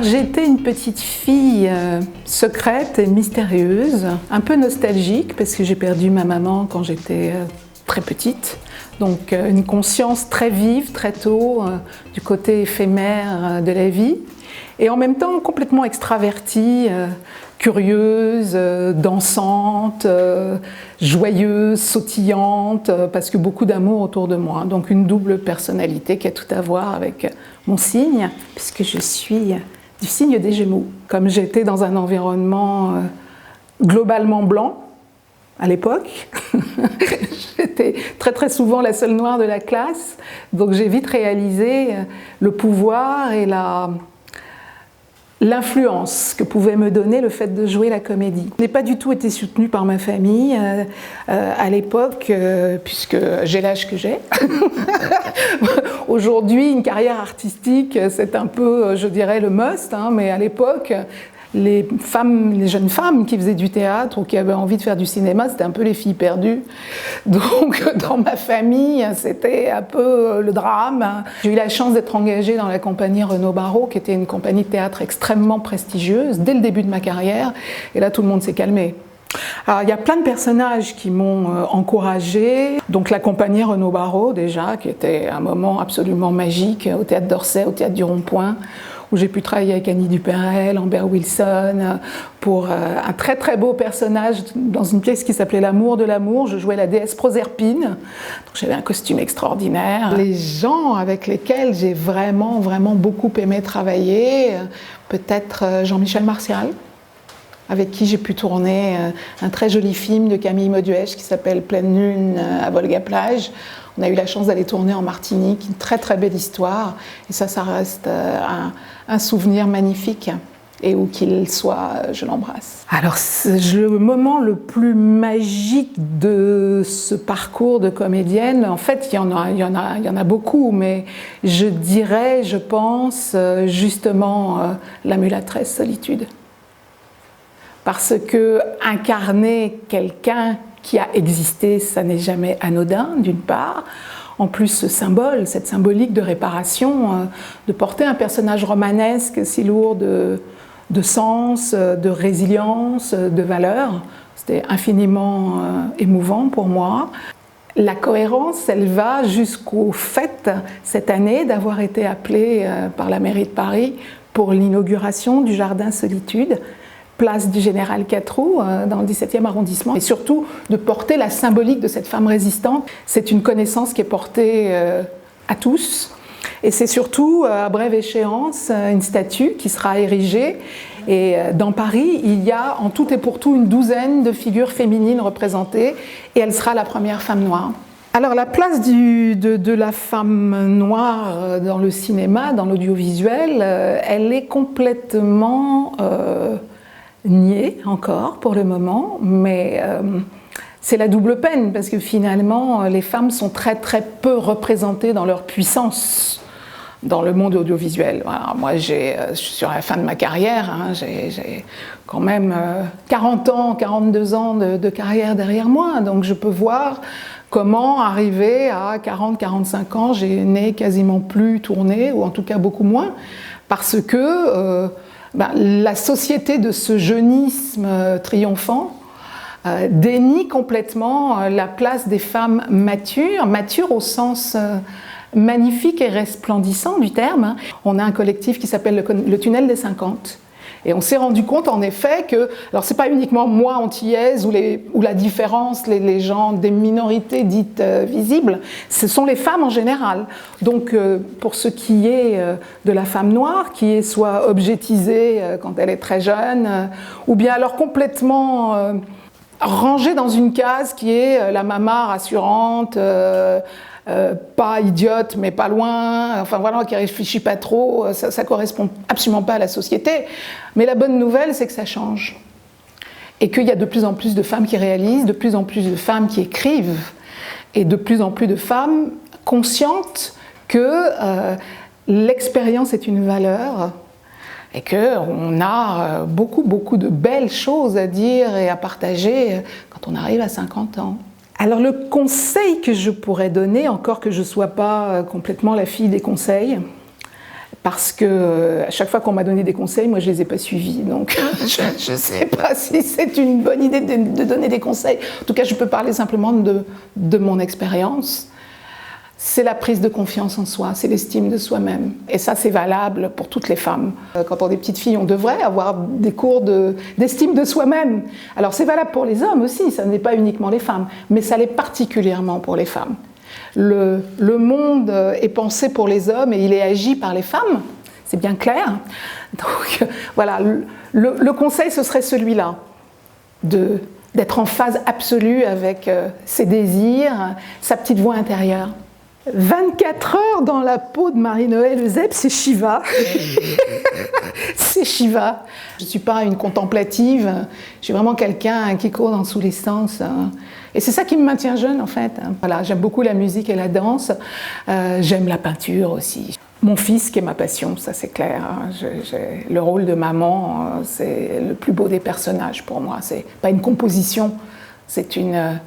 Alors j'étais une petite fille secrète et mystérieuse, un peu nostalgique parce que j'ai perdu ma maman quand j'étais très petite. Donc une conscience très vive, très tôt, du côté éphémère de la vie. Et en même temps complètement extravertie, curieuse, dansante, joyeuse, sautillante, parce que beaucoup d'amour autour de moi. Donc une double personnalité qui a tout à voir avec mon signe, puisque je suis du signe des Gémeaux. Comme j'étais dans un environnement globalement blanc, à l'époque, j'étais très souvent la seule noire de la classe, donc j'ai vite réalisé le pouvoir et l'influence que pouvait me donner le fait de jouer la comédie. Je n'ai pas du tout été soutenue par ma famille à l'époque, puisque j'ai l'âge que j'ai. Aujourd'hui, une carrière artistique, c'est un peu, je dirais, le must, hein, mais à l'époque, les jeunes femmes qui faisaient du théâtre ou qui avaient envie de faire du cinéma, c'était un peu les filles perdues. Donc dans ma famille, c'était un peu le drame. J'ai eu la chance d'être engagée dans la compagnie Renaud Barrault, qui était une compagnie de théâtre extrêmement prestigieuse dès le début de ma carrière. Et là, tout le monde s'est calmé. Alors, il y a plein de personnages qui m'ont encouragée. Donc la compagnie Renaud Barrault, déjà, qui était un moment absolument magique au Théâtre d'Orsay, au Théâtre du Rond-Point, où j'ai pu travailler avec Annie Dupérel, Amber Wilson, pour un très beau personnage dans une pièce qui s'appelait L'amour de l'amour. Je jouais la déesse Proserpine, donc j'avais un costume extraordinaire. Les gens avec lesquels j'ai vraiment beaucoup aimé travailler, peut-être Jean-Michel Martial, avec qui j'ai pu tourner un très joli film de Camille Mauduèche qui s'appelle Pleine Lune à Volga-Plage. On a eu la chance d'aller tourner en Martinique, une très belle histoire, et ça reste un souvenir magnifique. Et où qu'il soit, je l'embrasse. Alors, le moment le plus magique de ce parcours de comédienne, en fait, il y en a beaucoup, mais je dirais, je pense, justement, La Mulâtresse Solitude. Parce que incarner quelqu'un qui a existé, ça n'est jamais anodin, d'une part. En plus, ce symbole, cette symbolique de réparation, de porter un personnage romanesque si lourd de sens, de résilience, de valeur, c'était infiniment émouvant pour moi. La cohérence, elle va jusqu'au fait, cette année, d'avoir été appelée par la mairie de Paris pour l'inauguration du Jardin Solitude, place du Général Catroux, dans le 17e arrondissement, et surtout de porter la symbolique de cette femme résistante. C'est une connaissance qui est portée à tous, et c'est surtout, à brève échéance, une statue qui sera érigée, et dans Paris, il y a en tout et pour tout une douzaine de figures féminines représentées, et elle sera la première femme noire. Alors la place de la femme noire dans le cinéma, dans l'audiovisuel, elle est complètement niée encore pour le moment, mais c'est la double peine parce que finalement les femmes sont très peu représentées dans leur puissance dans le monde audiovisuel. Alors, moi je suis sur la fin de ma carrière, hein, j'ai quand même 42 ans de carrière derrière moi, donc je peux voir comment arriver à 40-45 ans, je n'ai quasiment plus tourné, ou en tout cas beaucoup moins, parce que la société de ce jeunisme triomphant dénie complètement la place des femmes matures au sens magnifique et resplendissant du terme. On a un collectif qui s'appelle le Tunnel des 50. Et on s'est rendu compte en effet que, alors c'est pas uniquement moi antillaise ou la différence, les gens des minorités dites visibles, ce sont les femmes en général. Donc pour ce qui est de la femme noire, qui est soit objetisée quand elle est très jeune, ou bien alors complètement rangée dans une case qui est la maman rassurante, pas idiote mais pas loin, enfin voilà, qui réfléchit pas trop, ça correspond absolument pas à la société. Mais la bonne nouvelle, c'est que ça change. Et qu'il y a de plus en plus de femmes qui réalisent, de plus en plus de femmes qui écrivent, et de plus en plus de femmes conscientes que l'expérience est une valeur, et qu'on a beaucoup de belles choses à dire et à partager quand on arrive à 50 ans. Alors le conseil que je pourrais donner, encore que je ne sois pas complètement la fille des conseils, Parce que à chaque fois qu'on m'a donné des conseils, moi je les ai pas suivis. Donc je ne sais pas si c'est une bonne idée de donner des conseils. En tout cas, je peux parler simplement de mon expérience. C'est la prise de confiance en soi, c'est l'estime de soi-même. Et ça, c'est valable pour toutes les femmes. Quand on est petite fille, on devrait avoir des cours d'estime de soi-même. Alors c'est valable pour les hommes aussi, ça n'est pas uniquement les femmes, mais ça l'est particulièrement pour les femmes. Le monde est pensé pour les hommes et il est agi par les femmes, c'est bien clair. Donc voilà, le conseil, ce serait celui-là, d'être en phase absolue avec ses désirs, sa petite voix intérieure. 24 heures dans la peau de Marie-Noëlle Eusèbe, c'est Shiva. C'est Shiva. Je ne suis pas une contemplative, je suis vraiment quelqu'un qui court dans tous les sens. Et c'est ça qui me maintient jeune en fait. Voilà, j'aime beaucoup la musique et la danse, j'aime la peinture aussi. Mon fils qui est ma passion, ça c'est clair. Le rôle de maman, c'est le plus beau des personnages pour moi. C'est pas une composition. C'est une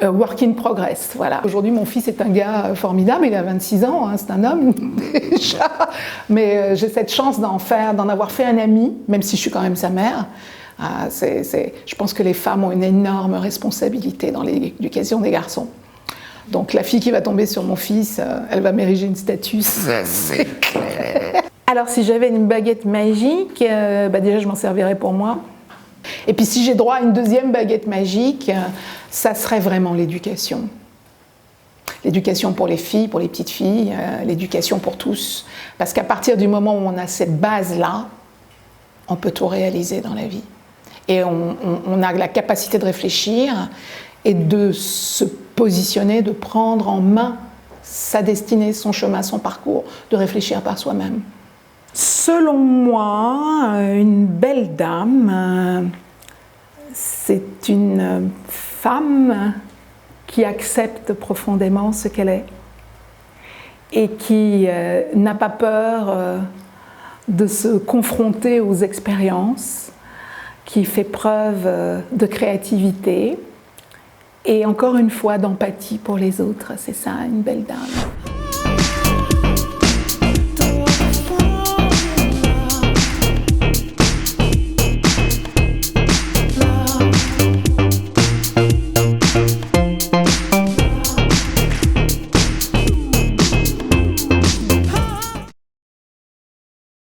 work in progress. Voilà. Aujourd'hui, mon fils est un gars formidable, il a 26 ans, hein, c'est un homme déjà. Mais j'ai cette chance d'en avoir fait un ami, même si je suis quand même sa mère. Je pense que les femmes ont une énorme responsabilité dans l'éducation des garçons. Donc la fille qui va tomber sur mon fils, elle va m'ériger une statue, c'est clair. Alors si j'avais une baguette magique, déjà je m'en servirais pour moi. Et puis si j'ai droit à une deuxième baguette magique, ça serait vraiment l'éducation. L'éducation pour les filles, pour les petites filles, l'éducation pour tous. Parce qu'à partir du moment où on a cette base-là, on peut tout réaliser dans la vie. Et on a la capacité de réfléchir et de se positionner, de prendre en main sa destinée, son chemin, son parcours, de réfléchir par soi-même. Selon moi, une belle dame, c'est une femme qui accepte profondément ce qu'elle est et qui n'a pas peur de se confronter aux expériences, qui fait preuve de créativité et encore une fois d'empathie pour les autres. C'est ça, une belle dame.